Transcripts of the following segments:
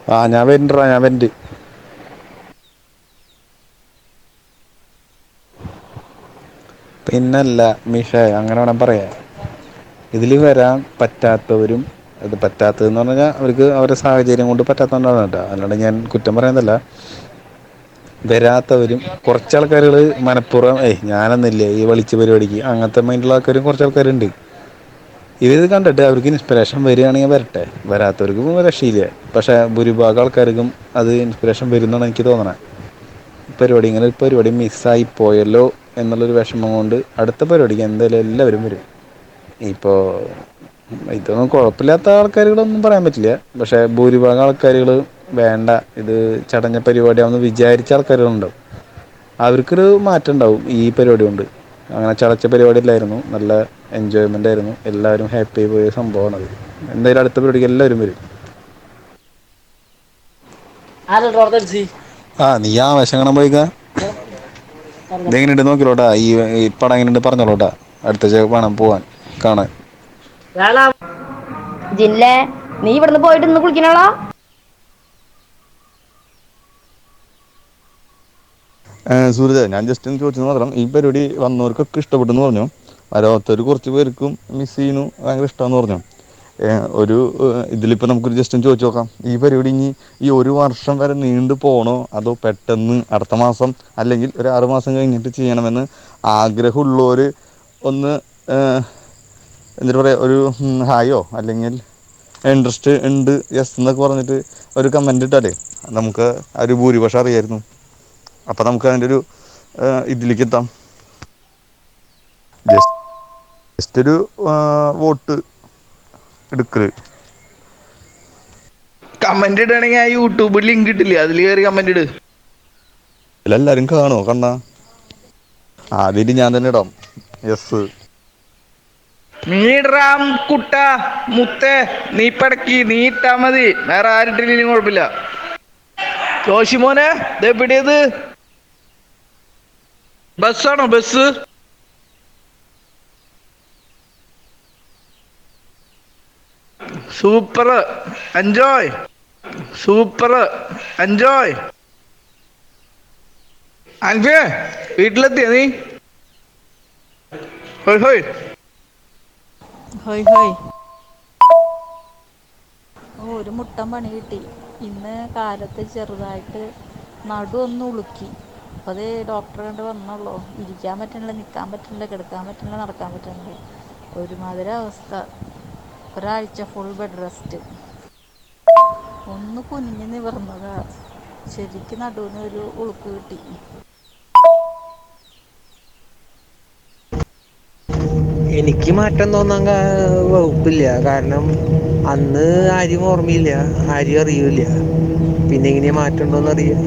ഞാൻ വരണ്ട്രാ ഞാൻ വരണ്ട്. പിന്നല്ല മിഷേ അങ്ങനെ വേണം പറയാൻ. ഇതില് വരാൻ പറ്റാത്തവരും അത് പറ്റാത്തതെന്ന് പറഞ്ഞു കഴിഞ്ഞാൽ അവർക്ക് അവരുടെ സാഹചര്യം കൊണ്ട് പറ്റാത്തതുകൊണ്ടാണ് കേട്ടോ, അല്ലാണ്ട് ഞാൻ കുറ്റം പറയുന്നതല്ല. വരാത്തവരും കുറച്ചാൾക്കാരുകൾ മനപ്പുർവ്വം ഞാനൊന്നില്ലേ ഈ വളിച്ച പരിപാടിക്ക് അങ്ങനത്തെ മൈൻഡുള്ള ആൾക്കാരും കുറച്ച് ആൾക്കാരുണ്ട്. ഇത് കണ്ടിട്ട് അവർക്ക് ഇൻസ്പിറേഷൻ വരികയാണെങ്കിൽ വരട്ടെ, വരാത്തവർക്കും രക്ഷയില്ല. പക്ഷേ ഭൂരിഭാഗം ആൾക്കാർക്കും അത് ഇൻസ്പിറേഷൻ വരും എന്നാണ് എനിക്ക് തോന്നണത്. പരിപാടി ഇങ്ങനെ ഒരു പരിപാടി മിസ്സായി പോയല്ലോ എന്നുള്ളൊരു വിഷമം കൊണ്ട് അടുത്ത പരിപാടിക്ക് എന്തായാലും എല്ലാവരും വരും. ഇപ്പോൾ ഇതൊന്നും കുഴപ്പമില്ലാത്ത ആൾക്കാരുകളൊന്നും പറയാൻ പറ്റില്ല. പക്ഷേ ഭൂരിഭാഗം ആൾക്കാരുകൾ വേണ്ട ഇത് ചടഞ്ഞ പരിപാടിയാണെന്ന് വിചാരിച്ച ആൾക്കാരുകളുണ്ടാവും. അവർക്കൊരു മാറ്റം ഉണ്ടാവും ഈ പരിപാടി കൊണ്ട്. അങ്ങനെ ചടച്ച പരിപാടിയല്ലായിരുന്നു, നല്ല എൻജോയ്മെന്റ് ആയിരുന്നു, എല്ലാവരും ഹാപ്പി ആയി പോയ സംഭവമാണത്. എന്തായാലും അടുത്ത പരിപാടിക്ക് എല്ലാവരും വരും. നീ ആവേശം കാണാൻ പോയിക്കാ. ഇതെങ്ങനെയുണ്ട് നോക്കിലോട്ടാ, ഈ പടം എങ്ങനെയുണ്ട് പറഞ്ഞോളൂട്ടാ, അടുത്ത വേണം പോവാൻ കാണാൻ. ജില്ലേ നീ ഇവിടുന്ന് പോയിട്ട് ഇന്ന് കുളിക്കണോളാ? സുഹൃത്തേ, ഞാൻ ജസ്റ്റ് ഒന്ന് ചോദിച്ചത് മാത്രം. ഈ പരിപാടി വന്നവർക്കൊക്കെ ഇഷ്ടപ്പെട്ടെന്ന് പറഞ്ഞു. വരാത്തവർ കുറച്ച് പേർക്കും മിസ് ചെയ്യുന്നു, ഭയങ്കര ഇഷ്ടമാണെന്ന് പറഞ്ഞു. ഒരു ഇതിലിപ്പോൾ നമുക്കൊരു ജസ്റ്റ് ഒന്ന് ചോദിച്ചു നോക്കാം. ഈ പരിപാടി ഇനി ഈ ഒരു വർഷം വരെ നീണ്ടു പോകണോ, അതോ പെട്ടെന്ന് അടുത്ത മാസം അല്ലെങ്കിൽ ഒരു 6 മാസം കഴിഞ്ഞിട്ട് ചെയ്യണമെന്ന് ആഗ്രഹമുള്ളവർ ഒന്ന് എന്നിട്ട് പറയാം, ഒരു ഹായോ അല്ലെങ്കിൽ ഇൻട്രസ്റ്റ് ഉണ്ട് യെസ് എന്നൊക്കെ പറഞ്ഞിട്ട് ഒരു കമൻ്റ് ഇട്ടാലേ നമുക്ക് ആ ഒരു ഭൂരിപക്ഷം അറിയായിരുന്നു. അപ്പം നമുക്ക് അതിൻ്റെ ഒരു ഇതിലേക്ക് എത്താം. ജസ്റ്റ് ഒരു വോട്ട് എടുക്കൽ. കമന്റ് ഇടുകയാണെങ്കിൽ ആ യൂട്യൂബിൽ ലിങ്ക് ഇട്ടില്ലേ, അതിൽ കയറി കമന്റ് ഇട്. എല്ലാവരും കാണുമോ? കണ്ണാ ആദ്യമായിട്ട് ഞാൻ തന്നെ ഇടാം യെസ്. നീടാം കുട്ട മുത്തേ, നീ പടക്കി നീ ഇട്ടാ മതി, വേറെ ആരിട്ടില്ലെങ്കിലും കുഴപ്പമില്ല. ജോഷിമോനെ ഇതെവിടെയത്? ബസ്സാണോ bus? Super enjoy, super enjoy. അൻഫിയെ വീട്ടിലെത്തിയ നീ? ഹോയ് ഹോയ് ഹോയ് ഹോയ്. ഒരു മുട്ടൻ പണി കിട്ടി ഇന്ന് കാലത്ത്. ചെറുതായിട്ട് നടു ഒന്ന് ഉളുക്കി. അപ്പോൾ അത് ഡോക്ടറെ കണ്ട് വന്നുള്ളൂ. ഇരിക്കാൻ പറ്റണില്ല, നിൽക്കാൻ പറ്റണില്ല, കിടക്കാൻ പറ്റണില്ല, നടക്കാൻ പറ്റണില്ല, ഒരുമാതിരി അവസ്ഥ. ഒരാഴ്ച ഫുൾ ബെഡ് റെസ്റ്റ്. ഒന്ന് കുനിഞ്ഞ് നിവർന്നതാ, ശരിക്കും നടുവിന് ഒരു ഉളുക്ക് കിട്ടി. എനിക്ക് മാറ്റം തോന്നാൻ വകുപ്പില്ല. കാരണം അന്ന് ആരും ഓർമ്മയില്ല, ആരും അറിയൂല. പിന്നെ എങ്ങനെയാ മാറ്റം ഉണ്ടോന്ന് അറിയാം.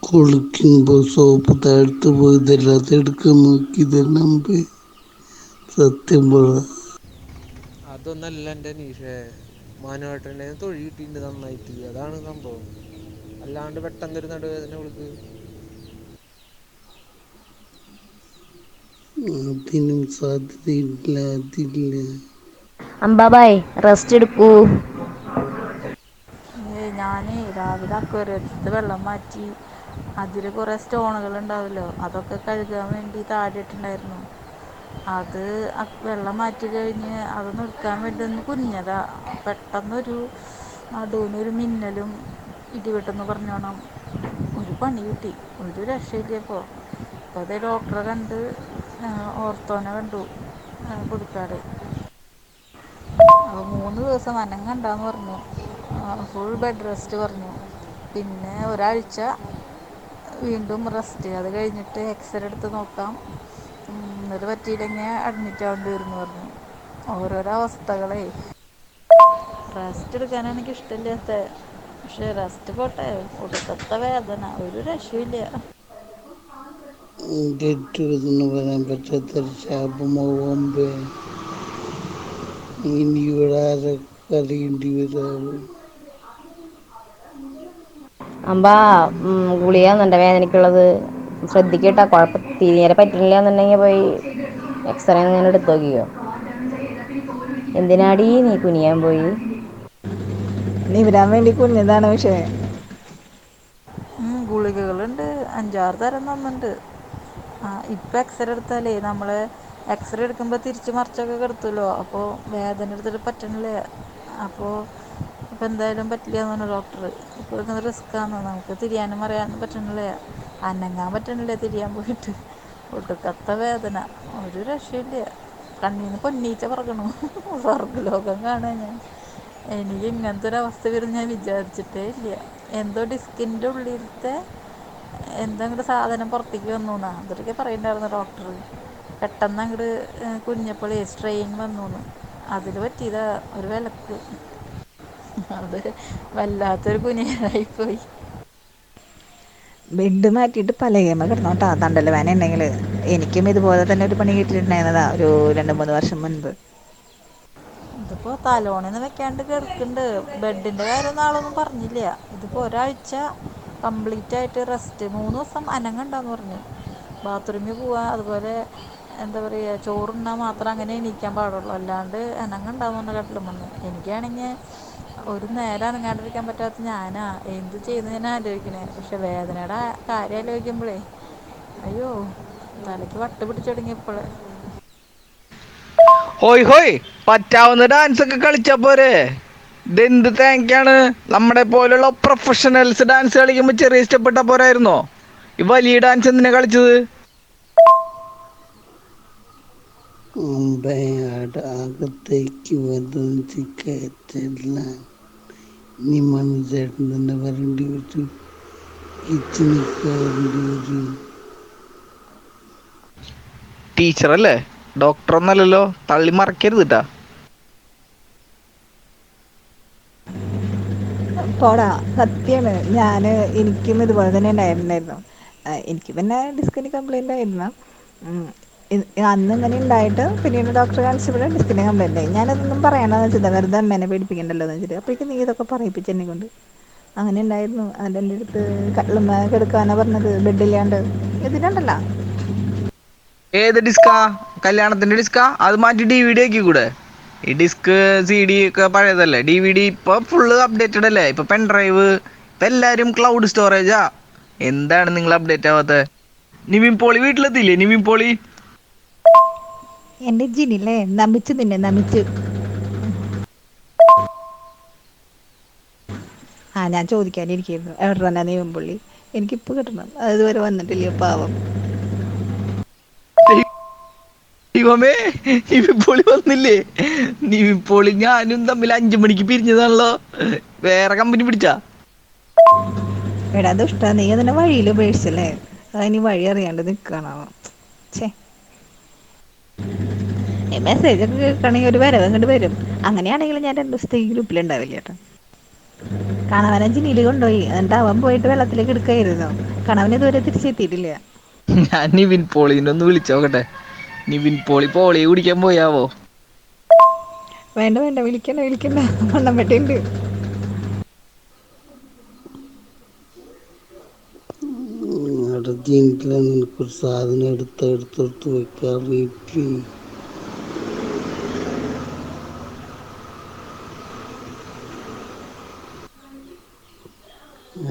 കുളിക്കുമ്പോ സോപ്പ് താഴ്ത്തു പോയതല്ലാതെ എടുക്കാൻ നോക്കിയതന്നെ സത്യം പറ. അതൊന്നല്ല എൻ്റെ നീഷേ, മാനുവേട്ടനെ തൊഴി കിട്ടിയിട്ടുണ്ട് നന്നായിട്ട്, അതാണ് സംഭവം. അല്ലാണ്ട് പെട്ടെന്നൊരു നടുവേദന അവൾക്ക്. അതിനും സാധ്യതയില്ല. അതില്ല. അമ്പാബായ് റെസ്റ്റ് എടുക്കൂ. ഞാൻ രാവിലെ അക്വേറിയത്തിൽ വെള്ളം മാറ്റി, അതിൽ കുറേ സ്റ്റോണുകൾ ഉണ്ടാവുമല്ലോ, അതൊക്കെ കഴുകാൻ വേണ്ടി താഴെ ഇട്ടുണ്ടായിരുന്നു. അത് വെള്ളം മാറ്റി കഴിഞ്ഞ് അതൊന്ന് എടുക്കാൻ വേണ്ടി ഒന്ന് കുനിഞ്ഞതാ. പെട്ടെന്നൊരു നടുവിനൊരു മിന്നലും ഇടിവെട്ടെന്ന് പറഞ്ഞോണം ഒരു പണി കിട്ടി. ഒരു രക്ഷയില്ല. ഇപ്പോൾ അതേ ഡോക്ടറെ കണ്ട്, ഓർത്തോനെ കണ്ടു പുതുക്കാട്. അപ്പോൾ 3 ദിവസം അനങ്ങണ്ടാന്ന് പറഞ്ഞു. ഫുൾ ബെഡ് റെസ്റ്റ് പറഞ്ഞു. പിന്നെ ഒരാഴ്ച വീണ്ടും റെസ്റ്റ്. അത് കഴിഞ്ഞിട്ട് എക്സ്റേ എടുത്ത് നോക്കാം, എന്നിട്ട് പറ്റിയില്ലെങ്കിൽ അഡ്മിറ്റ് ആവേണ്ടി വരുമെന്ന് പറഞ്ഞു. ഓരോരോ അവസ്ഥകളെ. റെസ്റ്റ് എടുക്കാനാണ് എനിക്ക് ഇഷ്ടമില്ലാത്ത. പക്ഷെ റെസ്റ്റ് പോട്ടെ, ഒടുക്കത്തെ വേദന, ഒരു രക്ഷയില്ല. തെറ്റെന്ന് പറയാൻ പറ്റാത്തൊരു ശാപമാവുമ്പേ ഇനി ഇവിടെ ആരൊക്കെ അറിയേണ്ടി വരാവും. അമ്പാ ഗുളിക തന്നിട്ടുണ്ട് വേദനയ്ക്കുള്ളത്. ശ്രദ്ധിക്കട്ടോ, കുഴപ്പം തീരെ പറ്റില്ല എന്നുണ്ടെങ്കിൽ പോയി എക്സ്റേ എങ്ങനെ എടുത്ത് നോക്കിയോ. എന്തിനാടീ നീ കുനിയാൻ പോയി? നിവരാൻ വേണ്ടി കുനിഞ്ഞതാണ്. പക്ഷേ ഗുളികകളുണ്ട്, 5-6 തരം തന്നിട്ടുണ്ട്. ഇപ്പം എക്സ്റേ എടുത്താലേ നമ്മൾ എക്സ്റേ എടുക്കുമ്പോൾ തിരിച്ച് മറിച്ചൊക്കെ കിടത്തുമല്ലോ, അപ്പോൾ വേദന എടുത്തിട്ട് പറ്റണില്ല. അപ്പോൾ ഇപ്പം എന്തായാലും പറ്റില്ല എന്ന് പറഞ്ഞു ഡോക്ടർ. ഇപ്പോൾ എടുക്കുന്ന റിസ്ക്കാണ്, നമുക്ക് തിരിയാനും മറിയാനും പറ്റണില്ല, അനങ്ങാൻ പറ്റണില്ല. തിരിയാൻ പോയിട്ട് ഒടുക്കത്ത വേദന, ഒരു രക്ഷയില്ല. കണ്ണിൽ നിന്ന് പൊന്നീച്ച പറക്കണു. സ്വർഗ്ഗലോകം കാണാൻ ഞാൻ. എനിക്ക് ഇങ്ങനത്തെ ഒരു അവസ്ഥ വരും ഞാൻ വിചാരിച്ചിട്ടേ ഇല്ല. എന്തോ ഡിസ്കിൻ്റെ ഉള്ളിലത്തെ എന്തോ അങ്ങോട്ട് സാധനം പുറത്തേക്ക് വന്നു എന്നാ അതൊക്കെ പറയുന്നുണ്ടായിരുന്നു ഡോക്ടർ. പെട്ടെന്ന് അങ്ങോട്ട് കുഞ്ഞപ്പോഴേ സ്ട്രെയിൻ വന്നു എന്ന്. അതിൽ പറ്റിയതാ ഒരു വിലക്ക്. അത് വല്ലാത്തൊരു കുനിയലായിപ്പോയി. ബെഡ് മാറ്റിയിട്ട് പലകേമ കിടന്നോട്ടാ തണ്ടൽ വേന ഉണ്ടെങ്കിൽ. എനിക്കും ഇതുപോലെ തന്നെ ഒരു പണി കിട്ടിയിട്ടുണ്ടായിരുന്നതാ ഒരു 2-3 വർഷം മുൻപ്. ഇതിപ്പോൾ തലോണിന്ന് വെക്കാണ്ട് കിടക്കുന്നുണ്ട്. ബെഡിൻ്റെ കാര്യമൊന്നും ആളൊന്നും പറഞ്ഞില്ല. ഇതിപ്പോൾ ഒരാഴ്ച കംപ്ലീറ്റ് ആയിട്ട് റെസ്റ്റ്, 3 ദിവസം അനങ്ങുണ്ടാന്ന് പറഞ്ഞു. ബാത്റൂമിൽ പോവാ, അതുപോലെ എന്താ പറയുക, ചോറുണ്ണാൽ മാത്രം അങ്ങനെ എണീക്കാൻ പാടുള്ളൂ, അല്ലാണ്ട് അനങ്ങുണ്ടാന്ന് പറഞ്ഞ കട്ടിലും വന്നു. എനിക്കാണെങ്കിൽ ഒരു നേരം അനങ്ങാണ്ടിരിക്കാൻ പറ്റാത്ത ഞാനാ എന്ത് ചെയ്യുന്നത് ഞാൻ ആലോചിക്കണേ. പക്ഷെ വേദനയുടെ കാര്യം ആലോചിക്കുമ്പോഴേ അയ്യോ തലയ്ക്ക് വട്ട് പിടിച്ചൊടുങ്ങിയപ്പോഴേ. ഹോയ് ഹോയ്, പറ്റാവുന്ന ഡാൻസ് ഒക്കെ കളിച്ചാ പോരെ? ഇതെന്ത് തേങ്ങയാണ്? നമ്മുടെ പോലുള്ള പ്രൊഫഷണൽസ് ഡാൻസ് കളിക്കുമ്പോൾ ചെറിയ സ്റ്റെപ്പ് ഇട്ടാ പോരായിരുന്നോ? ഈ വലിയ ഡാൻസ് എന്തിനാ കളിച്ചത്? അമ്പയാട് അകത്തേക്ക് വന്ന് കയറ്റല്ല. നീ മനുചേട്ടൻ തന്നെ വരേണ്ടി വരും, കിച്ചണിൽ കയറേണ്ടി വരും. ടീച്ചറല്ലേ, ഡോക്ടർ ഒന്നല്ലല്ലോ, തള്ളി മറക്കരുത് കേട്ടാ. പോടാ, സത്യമാണ്. എനിക്കും ഇതുപോലെ തന്നെ ഉണ്ടായിട്ടുണ്ടായിരുന്നു. എനിക്ക് പിന്നെ ഡിസ്കിന് കംപ്ലൈൻ്റ് ആയിരുന്നു. അന്ന് ഇങ്ങനെ ഉണ്ടായിട്ട് പിന്നീട് ഡോക്ടറെ കാണിച്ചപ്പോൾ ഡിസ്കിന് കംപ്ലൈൻ്റ് ആയി. ഞാനതൊന്നും പറയണമെന്ന് വെച്ചില്ല, വെറുതെ അമ്മേനെ പേടിപ്പിക്കണ്ടല്ലോ എന്ന് വെച്ചിട്ട്. അപ്പോഴേക്കും നീ ഇതൊക്കെ പറയിപ്പിച്ച് എന്നെ കൊണ്ട്. അങ്ങനെ ഉണ്ടായിരുന്നു. അതിൻ്റെ എൻ്റെ അടുത്ത് കട്ടിലുമ്മ കിടക്കാനാണ് പറഞ്ഞത്, ബെഡില്ലാണ്ട്. ഇതിനുണ്ടല്ലോ ഏത് ഡിസ്കാ? കല്യാണത്തിന്റെ ഡിസ്കാ? അത് മാറ്റി DVD ആക്കി കൂടെ? ഈ ഡിസ്ക് CD ഒക്കെ പഴയതല്ലേ. DVD ഇപ്പൊ ഫുള്ള് അപ്ഡേറ്റഡ് അല്ലേ. ഇപ്പൊ പെൻഡ്രൈവ്, ഇപ്പൊ എല്ലാരും ക്ലൗഡ് സ്റ്റോറേജാ. എന്താണ് നിങ്ങൾ അപ്ഡേറ്റ് ആവാത്ത? നിവിൻ പോളി വീട്ടിലെത്തിയില്ലേ? നിവിൻ പോളി എൻ്റെ ജിനില്ലേ നമിച്ചു, നിന്നെ നമിച്ചു. ഞാൻ ചോദിക്കാനിരിക്കുന്നു, എവിടെ തന്നെ നെയ്യുമ്പുള്ളി എനിക്കിപ്പോൾ കിട്ടണം, അതുവരെ വന്നിട്ടില്ല പാവം. ദൈവമേ, നിവിൻ പോളി വന്നില്ലേ? നിവിൻ പോളി ഞാനും തമ്മിൽ 5 മണിക്ക് പിരിഞ്ഞതാണല്ലോ. വേറെ കമ്പനി പിടിച്ചാ? എടാ ദുഷ്ടാ, നീ അതിനെ വഴിയിൽ ഉപേക്ഷിച്ചല്ലേ? അതിനി വഴി അറിയാണ്ട് നിൽക്കണോ? ഛേ, മെസ്സേജ് ഒക്കെ കേൾക്കണമെങ്കിൽ ഒരു വരവ് ഇങ്ങോട്ട് വരും. അങ്ങനെയാണെങ്കിൽ ഞാൻ 2 ദിവസത്തേക്ക് ഗ്രൂപ്പിലുണ്ടാവില്ല കേട്ടോ. കണവനെ ജിനിയിൽ കൊണ്ടുപോയി, എന്നിട്ട് അവൻ പോയിട്ട് വെള്ളത്തിലേക്ക് എടുക്കായിരുന്നു. കണവൻ ഇതുവരെ തിരിച്ചെത്തിയിട്ടില്ല. ഞാൻ നിവിൻ പോളിനെ ഒന്ന് വിളിച്ചോക്കട്ടെ. നിവിൻ പോളി കുടിക്കാൻ പോയാവോ? വേണ്ട വേണ്ട, വിളിക്കണ്ട, വണ്ണം പെട്ടുണ്ട്. അടച്ചിട്ടില്ല. നിനക്കൊരു സാധനം എടുത്തെടുത്ത് വെക്കാറിയില്ലേ?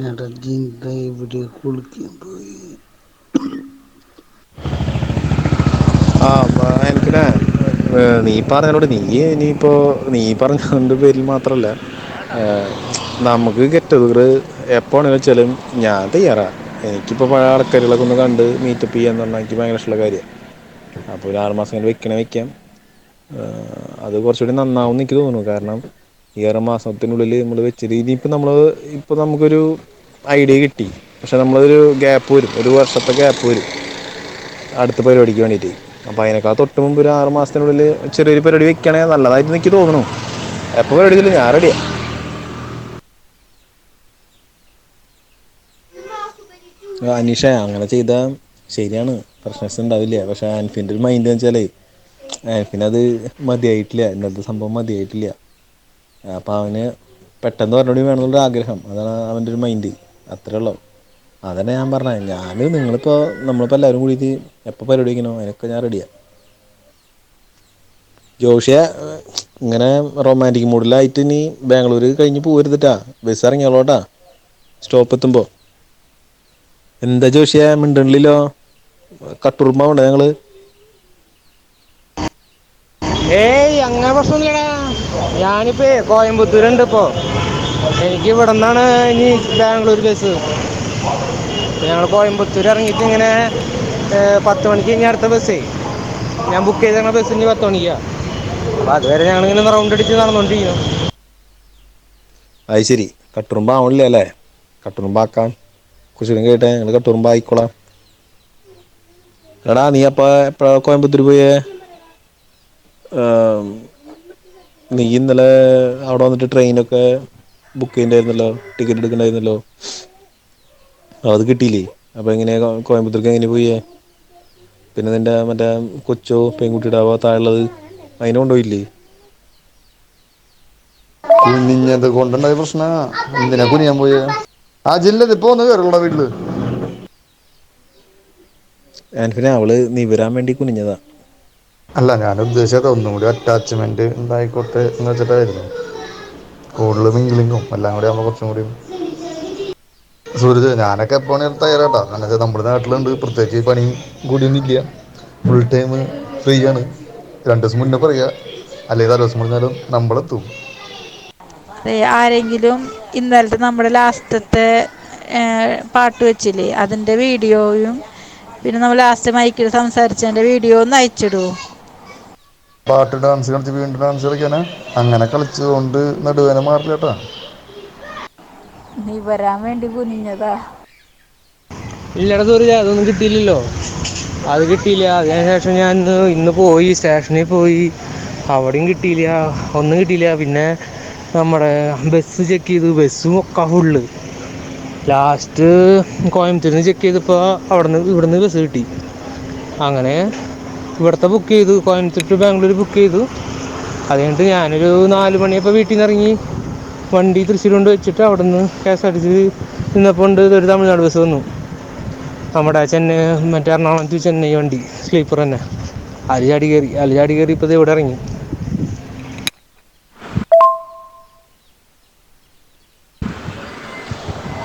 അടച്ചിട്ട ഇവിടെ കുളിക്കാൻ പോയി. എനിക്കിനെ നീ പറഞ്ഞോട് നീ പറഞ്ഞതിൻ്റെ പേരിൽ മാത്രമല്ല, നമുക്ക് ഗെറ്റ് ടുഗദർ എപ്പോൾ ആണെങ്കിലും വെച്ചാലും ഞാൻ തയ്യാറാണ്. എനിക്കിപ്പോൾ പഴയ ആൾക്കാരുകളൊക്കെ ഒന്ന് കണ്ട് മീറ്റപ്പ് ചെയ്യാന്ന് പറഞ്ഞാൽ എനിക്ക് ഭയങ്കര ഇഷ്ടമുള്ള കാര്യമാണ്. അപ്പോൾ ഒരു 6 മാസം കഴിഞ്ഞ് വെക്കാം. അത് കുറച്ചുകൂടി നന്നാവും എന്ന് എനിക്ക് തോന്നുന്നു. കാരണം ഈ 6 മാസത്തിനുള്ളിൽ നമ്മൾ വെച്ചത് ഇപ്പോൾ നമുക്കൊരു ഐഡിയ കിട്ടി. പക്ഷെ നമ്മളൊരു ഗ്യാപ്പ് വരും, 1 വർഷത്തെ ഗ്യാപ്പ് വരും അടുത്ത പരിപാടിക്ക് വേണ്ടിയിട്ട്. അപ്പോൾ അതിനേക്കാൾ തൊട്ട് മുമ്പ് ഒരു 6 മാസത്തിനുള്ളിൽ ചെറിയൊരു പരിപാടി വെക്കുകയാണെങ്കിൽ നല്ലതായിട്ട് എനിക്ക് തോന്നുന്നു. എപ്പോൾ പരിപാടിയില്ല, ഞാൻ റെഡിയാണ്. അനീഷ അങ്ങനെ ചെയ്താൽ ശരിയാണ്, പ്രശ്നസ് ഉണ്ടാവില്ല. പക്ഷെ ആൻഫിൻ്റെ ഒരു മൈൻഡ് എന്ന് വെച്ചാൽ ആൻഫിനത് മതിയായിട്ടില്ല, ഇന്നത്തെ സംഭവം മതിയായിട്ടില്ല. അപ്പോൾ അവന് പെട്ടെന്ന് പറഞ്ഞോടി വേണമെന്നുള്ളൊരു ആഗ്രഹം, അതാണ് അവൻ്റെ ഒരു മൈൻഡ്. അത്രേ ഉള്ളൂ. അതന്നെ ഞാൻ പറഞ്ഞത്. നമ്മളിപ്പോൾ എല്ലാവരും കൂടിയിട്ട് എപ്പോൾ പരിപാടി വയ്ക്കണോ അതിനൊക്കെ ഞാൻ റെഡിയാണ്. ജോഷിയ ഇങ്ങനെ റൊമാൻറിക് മൂഡിലായിട്ട് ഇനി ബാംഗ്ലൂര് കഴിഞ്ഞ് പോകരുതിട്ടാ. ബസ് ഇറങ്ങിയോളോട്ടാ സ്റ്റോപ്പ് എത്തുമ്പോ. എന്താ ജോഷിയെ മിണ്ടണില്ലല്ലോ? കട്ടുറുമ്പ വേണ്ടേ ഞങ്ങള്? ഏയ് അങ്ങനെ പ്രശ്നൊന്നുമില്ലടാ. ഞാനിപ്പോ കോയമ്പത്തൂരുണ്ട് ഇപ്പോ. എനിക്ക് ഇവിടെന്നാണ് ഇനി ബാംഗ്ലൂർ ബസ്. ഞങ്ങൾ കോയമ്പത്തൂർ ഇറങ്ങിയിട്ട് ഇങ്ങനെ 10 മണിക്ക് കഴിഞ്ഞാൽ അടുത്ത ബസ്സേ. ഞാൻ ബുക്ക് ചെയ്തേക്കണ ബസ് ഇനി 10 മണിക്കാ. അപ്പൊ അതുവരെ ഞങ്ങളിങ്ങനെ റൗണ്ട് അടിച്ച് നടന്നോണ്ടിരിക്കും. അത് ശരി, കട്ടുറുമ്പ ആവണില്ല അല്ലേ? കട്ടുറുമ്പാക്കാം. കുറച്ചുകൂടി കഴിയട്ടെ, ഞങ്ങള് കട്ടുറുമ്പ ആയിക്കോളാം. എടാ നീ അപ്പ എപ്പഴാ കോയമ്പത്തൂര് പോയേ? നീ ഇന്നലെ അവിടെ വന്നിട്ട് ട്രെയിനൊക്കെ ബുക്ക് ചെയ്യണ്ടായിരുന്നല്ലോ, ടിക്കറ്റ് എടുക്കണ്ടായിരുന്നല്ലോ. അത് കിട്ടിയില്ലേ? അപ്പൊ എങ്ങനെയാ കോയമ്പത്തൂർക്ക് എങ്ങനെയാ പോയേ? പിന്നെ നിന്റെ മറ്റേ കൊച്ചോ പെൺകുട്ടിയുടെ താഴെയുള്ളത്, അതിനെ കൊണ്ടുപോയില്ലേ? കുനിഞ്ഞത് കൊണ്ടുണ്ടായ പ്രശ്നാ. എന്തിനാ കുനിയാൻ പോയേ? ആ ജില്ലത് ഇപ്പൊ ഒന്ന് കേറുള്ളൂ വീട്ടില്. ആൻഫിനെ, അവള് നിവരാൻ വേണ്ടി കുനിഞ്ഞതാ. അല്ല, ഞാൻ ഉദ്ദേശിച്ചത് ഒന്നും കൂടി അറ്റാച്ച്മെന്റ് ഉണ്ടായിക്കോട്ടെ എന്ന് വെച്ചിട്ടായിരുന്നു. കൂടുതൽ മിംഗ്ലിങ്ങും എല്ലാം കൂടി ആകുമ്പോൾ കുറച്ചും കൂടി. സൂരജ്, ഞാനൊക്കെ എപ്പോഴും തയ്യാറാട്ടാ. എന്നുവെച്ചാൽ നമ്മുടെ നാട്ടിലുണ്ട്, പ്രത്യേകിച്ച് പണിയും കൂടിയൊന്നും ഇല്ല. ഫുൾ ടൈം ഫ്രീ ആണ്. 2 ദിവസം മുന്നേ പറയാ, അല്ലെങ്കിൽ 4 ദിവസം പറഞ്ഞാലും നമ്മളെത്തും. ആരെങ്കിലും ഇന്നലത്തെ നമ്മുടെ ലാസ്റ്റത്തെ പാട്ട് വെച്ചില്ലേ, അതിൻ്റെ വീഡിയോയും പിന്നെ നമ്മൾ ലാസ്റ്റ് മൈക്കിൽ സംസാരിച്ചതിൻ്റെ വീഡിയോ ഒന്ന് അയച്ചിടുവോ? പാട്ട് ഡാൻസ് കളിച്ച് വീണ്ടും ഡാൻസ് കളിക്കാനാ? അങ്ങനെ കളിച്ചതുകൊണ്ട് നടുവേദന മാറില്ല കേട്ടാ. നിവരാൻ വേണ്ടി കുനിഞ്ഞതാ. ഇല്ലടാ സൂരജ്, അതൊന്നും കിട്ടിയില്ലല്ലോ. അത് കിട്ടിയില്ല. അതിന് ശേഷം ഞാൻ ഇന്ന് പോയി സ്റ്റേഷനിൽ പോയി. അവിടെയും കിട്ടിയില്ല, ഒന്നും കിട്ടിയില്ല. പിന്നെ നമ്മുടെ ബസ് ചെക്ക് ചെയ്തു, ബസ്സും ഒക്കെ ഫുള്ള്. ലാസ്റ്റ് കോയമ്പത്തൂരിന്ന് ചെക്ക് ചെയ്തപ്പോൾ ഇവിടുന്ന് ബസ് കിട്ടി. അങ്ങനെ ഇവിടുത്തെ ബുക്ക് ചെയ്തു, കോയമ്പത്തൂർ ടു ബാംഗ്ലൂർ ബുക്ക് ചെയ്തു. അത് കഴിഞ്ഞിട്ട് ഞാനൊരു 4 മണിയപ്പോൾ വീട്ടിൽ നിന്ന് ഇറങ്ങി. വണ്ടി തൃശ്ശൂർ കൊണ്ട് വെച്ചിട്ട് അവിടുന്ന് KSRTC നിന്നപ്പോൾ ഉണ്ട് ഒരു തമിഴ്നാട് ബസ് വന്നു. നമ്മുടെ ചെന്നൈ, മറ്റേ എറണാകുളം ടു ചെന്നൈ വണ്ടി സ്ലീപ്പർ തന്നെ. അതിൽ ചാടി കയറി ഇപ്പോൾ ഇവിടെ ഇറങ്ങി.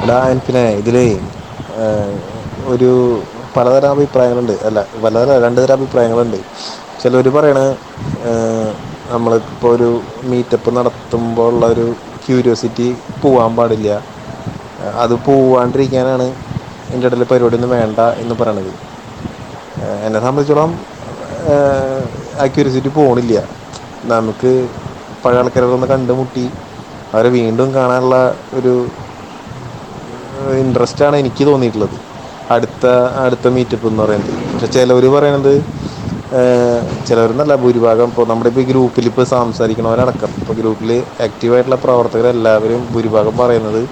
എടാ ആൻഫിനെ, ഇതിലേ ഒരു പലതരം അഭിപ്രായങ്ങളുണ്ട്. അല്ല, പലതരം 2 തരം അഭിപ്രായങ്ങളുണ്ട്. ചിലർ പറയണ നമ്മളിപ്പോൾ ഒരു മീറ്റപ്പ് നടത്തുമ്പോൾ ഉള്ള ഒരു ക്യൂരിയോസിറ്റി പോവാൻ പാടില്ല, അത് പോവാണ്ടിരിക്കാനാണ് എൻ്റെ ഇടയിൽ പരിപാടിയൊന്നും വേണ്ട എന്ന് പറയണത്. എന്നെ സംബന്ധിച്ചോളം ആ ക്യൂരിയോസിറ്റി പോകണില്ല. നമുക്ക് പഴയ ആൾക്കാരൊക്കെ കണ്ടുമുട്ടി അവരെ വീണ്ടും കാണാനുള്ള ഒരു ഇൻട്രസ്റ്റാണ് എനിക്ക് തോന്നിയിട്ടുള്ളത്, അടുത്ത മീറ്റപ്പ് എന്ന് പറയുന്നത്. പക്ഷെ ചിലവർ പറയണത്, ചിലവരെന്നല്ല ഭൂരിഭാഗം, ഇപ്പോൾ നമ്മുടെ ഇപ്പോൾ ഈ ഗ്രൂപ്പിൽ ഇപ്പോൾ സംസാരിക്കണവരടക്കം, ഇപ്പോൾ ഗ്രൂപ്പിൽ ആക്റ്റീവായിട്ടുള്ള പ്രവർത്തകരെല്ലാവരും ഭൂരിഭാഗം പറയുന്നത്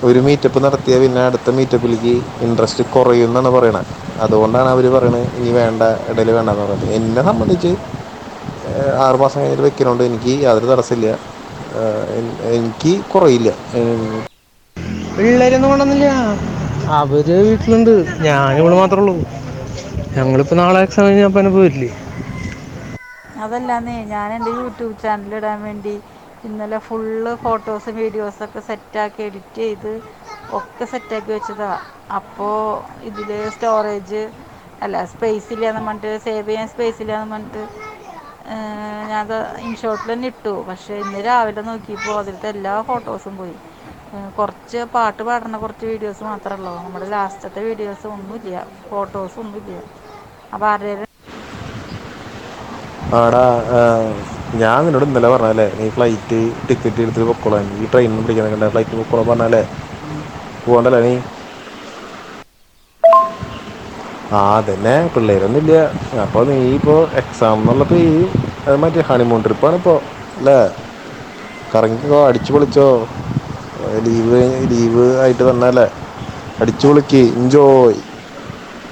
ഒരു മീറ്റപ്പ് നടത്തിയാൽ പിന്നെ അടുത്ത മീറ്റപ്പിലേക്ക് ഇൻട്രസ്റ്റ് കുറയും എന്നാണ് പറയണത്. അതുകൊണ്ടാണ് അവർ പറയണത് ഇനി വേണ്ട, ഇടയിൽ വേണ്ടെന്ന് പറയുന്നത്. എന്നെ സംബന്ധിച്ച് 6 മാസം കഴിഞ്ഞിട്ട് വെക്കണോണ്ട് എനിക്ക് യാതൊരു തടസ്സമില്ല. എനിക്ക് കുറയില്ല. പിള്ളേരൊന്നും കൊണ്ടുവന്നില്ല, അവര് വീട്ടിലുണ്ട്. ഞാനിവിടെ മാത്രമേ ഉള്ളൂ. ഞങ്ങളിപ്പോൾ നാളെ എക്സാം കഴിഞ്ഞപ്പോൾ പോരില്ലേ. അതല്ലാന്നേ, ഞാൻ എൻ്റെ യൂട്യൂബ് ചാനൽ ഇടാൻ വേണ്ടി ഇന്നലെ ഫുള്ള് ഫോട്ടോസും വീഡിയോസൊക്കെ സെറ്റാക്കി എഡിറ്റ് ചെയ്ത് ഒക്കെ സെറ്റാക്കി വെച്ചതാണ്. അപ്പോൾ ഇതിൽ സ്റ്റോറേജ് അല്ല, സ്പേസ് ഇല്ലയെന്ന് പറഞ്ഞിട്ട്, സേവ് ചെയ്യാൻ സ്പേസ് ഇല്ലയെന്ന് പറഞ്ഞിട്ട് ഞാനത് ഇൻഷോട്ടിൽ തന്നെ ഇട്ടു. പക്ഷേ ഇന്ന് രാവിലെ നോക്കിയപ്പോൾ അതിലത്തെ എല്ലാ ഫോട്ടോസും പോയി. കുറച്ച് പാട്ട് പാടുന്ന കുറച്ച് വീഡിയോസ് മാത്രമേ ഉള്ളൂ. നമ്മുടെ ലാസ്റ്റത്തെ വീഡിയോസ് ഒന്നുമില്ല, ഫോട്ടോസൊന്നുമില്ല. അപ്പോൾ ആരുടെ ആടാ, ഞാൻ നിന്നോട് ഇന്നലെ പറഞ്ഞല്ലേ, നീ ഫ്ലൈറ്റ് ടിക്കറ്റ് എടുത്ത് പൊക്കോളാം, ഈ ട്രെയിനിൽ പിടിക്കുന്ന ഫ്ലൈറ്റ് പൊക്കോളാം പറഞ്ഞല്ലേ, പോകണ്ടല്ലേ നീ? അതന്നെ, പിള്ളേരൊന്നും ഇല്ല. അപ്പോൾ നീ ഇപ്പോൾ എക്സാം എന്നുള്ളപ്പോൾ അത് മറ്റേ ഹണിമൂൺ ട്രിപ്പാണ് ഇപ്പോൾ അല്ലേ? കറങ്ങിക്കോ, അടിച്ചു പൊളിച്ചോ. ലീവ് ആയിട്ട് തന്നല്ലേ, അടിച്ചു പൊളിക്ക്, എൻജോയ്.